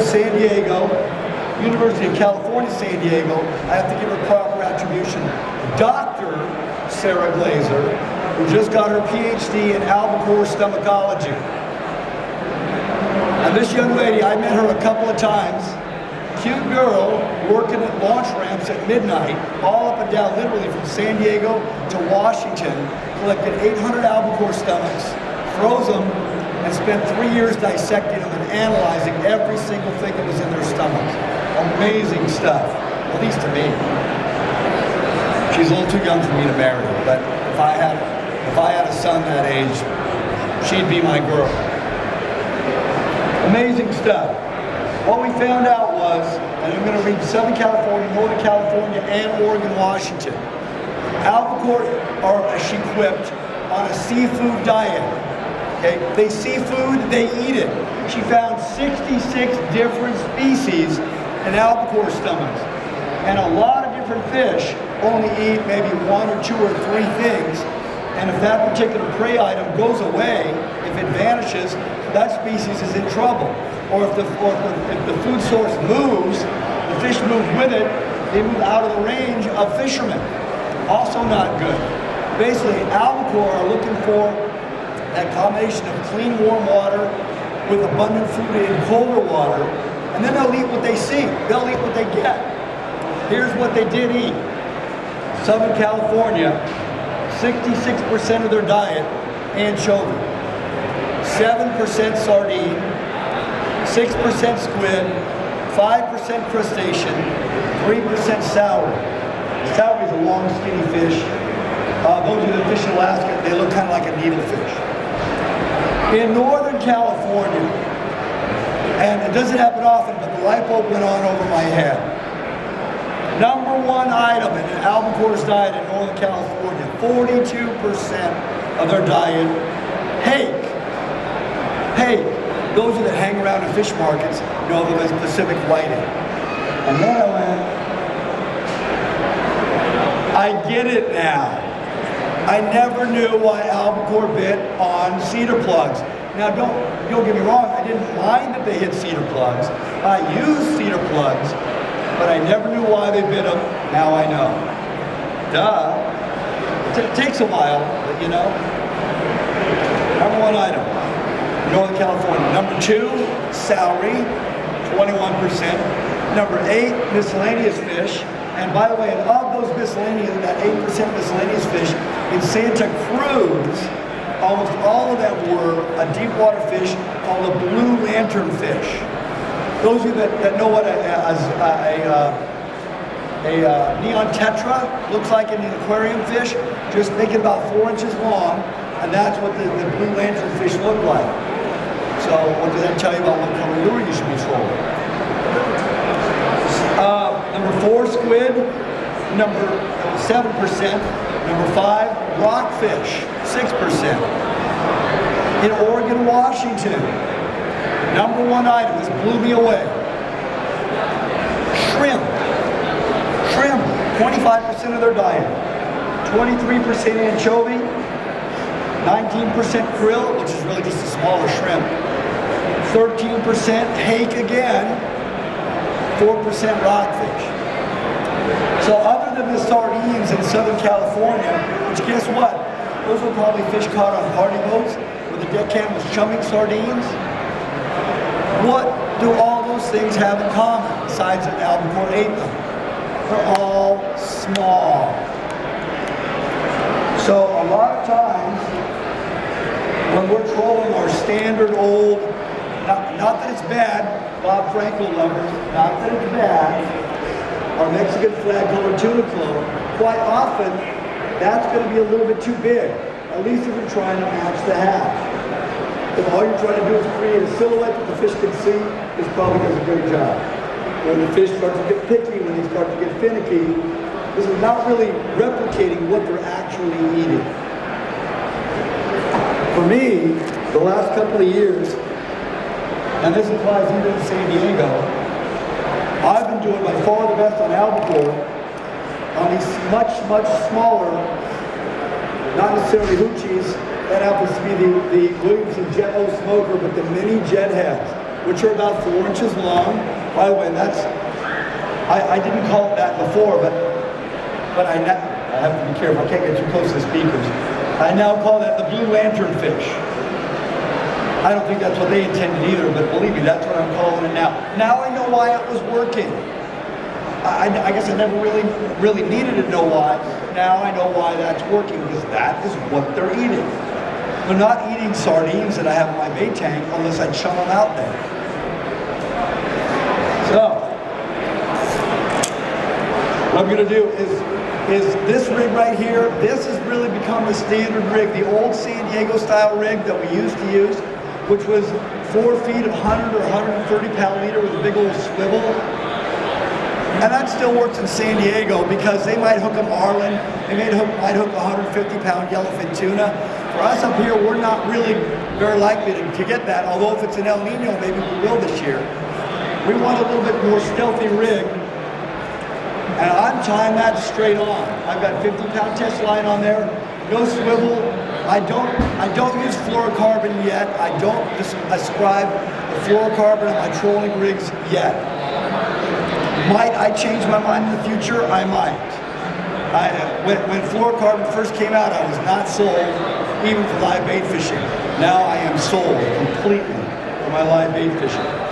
San Diego, University of California, San Diego. I have to give her proper attribution. Dr. Sarah Glazer, who just got her PhD in Albacore stomachology. And this young lady, I met her a couple of times. Cute girl working at launch ramps at midnight, all up and down, literally from San Diego to Washington, collected 800 Albacore stomachs, froze them, and spent 3 years dissecting them and analyzing every single thing that was in their stomachs. Amazing stuff, at least to me. She's a little too young for me to marry, but if I had a son that age, she'd be my girl. Amazing stuff. What we found out was, and I'm going to read Southern California, Northern California, and Oregon, Washington. Albacore are equipped on a seafood diet. Okay, they see food, they eat it. She found 66 different species in albacore stomachs, and a lot of different fish only eat maybe 1 or 2 or 3 things. And if that particular prey item goes away, if it vanishes, that species is in trouble. Or if the food source moves, the fish move with it, they move out of the range of fishermen. Also not good. Basically, albacore are looking for that combination of clean, warm water with abundant food in colder water, and then they'll eat what they see. They'll eat what they get. Here's what they did eat. Southern California, 66% of their diet, anchovy, 7% sardine, 6% squid, 5% crustacean, 3% celery. Celery is a long, skinny fish. Those are the fish in Alaska. They look kind of like a needlefish. In Northern California, and it doesn't happen often, but the light bulb went on over my head. Number 1 item in an albacore's diet in Northern California, 42% of their diet, hake. Hake. Those are that hang around in fish markets, know them as Pacific whiting. And then I went, I get it now. I never knew why albacore bit on cedar plugs. Now don't get me wrong, I didn't mind that they hit cedar plugs. I used cedar plugs, but I never knew why they bit them. Now I know. Duh. It takes a while, but you know. Number 1 item, Northern California. Number 2, celery, 21%. Number 8, miscellaneous fish. And by the way, of those miscellaneous, that 8% miscellaneous fish, in Santa Cruz, almost all of them were a deep water fish called a blue lantern fish. Those of you that know what a neon tetra looks like in an aquarium fish, just make it about 4 inches long, and that's what the blue lantern fish look like. So what does that tell you about what kind of lure you should be trolling? Number 4, squid. Number 7%. Number 5, rockfish, 6%. In Oregon, Washington, number 1 item, this blew me away. Shrimp. Shrimp, 25% of their diet. 23% anchovy, 19% krill, which is really just a smaller shrimp. 13% hake again, 4% rockfish. So other than the sardines in Southern California, which guess what? Those were probably fish caught on party boats where the deckhand was chumming sardines. What do all those things have in common besides that albacore ate them? They're all small. So a lot of times when we're trolling our standard old, not that it's bad, Bob Frankel lovers, not that it's bad, our Mexican flag color tuna clone, quite often that's going to be a little bit too big, at least if you're trying to match the hatch. If all you're trying to do is create a silhouette that the fish can see, this probably does a great job. When the fish start to get picky, when they start to get finicky, this is not really replicating what they're actually eating. For me, the last couple of years, and this applies even in San Diego, I've been doing by far the best on albacore on these much, much smaller, not necessarily hoochies. That happens to be the Williamson Jet O smoker, but the mini jet heads, which are about 4 inches long. By the way, that's, I didn't call it that before, but I have to be careful, I can't get too close to the speakers. I now call that the blue lantern fish. I don't think that's what they intended either, but believe me, that's what I'm calling it now. Now I know why it was working. I guess I never really needed to know why. Now I know why that's working, because that is what they're eating. They're not eating sardines that I have in my bait tank unless I chum them out there. So, what I'm gonna do is this rig right here, this has really become the standard rig, the old San Diego style rig that we used to use, which was 4 feet of 100 or 130 pound leader with a big old swivel. And that still works in San Diego because they might hook a marlin, they might hook 150 pound yellowfin tuna. For us up here, we're not really very likely to get that, although if it's an El Nino, maybe we will this year. We want a little bit more stealthy rig, and I'm tying that straight on. I've got 50 pound test line on there, no swivel. I don't use fluorocarbon yet. I don't ascribe the fluorocarbon on my trolling rigs yet. Might I change my mind in the future? I might. When fluorocarbon first came out, I was not sold, even for live bait fishing. Now I am sold completely for my live bait fishing.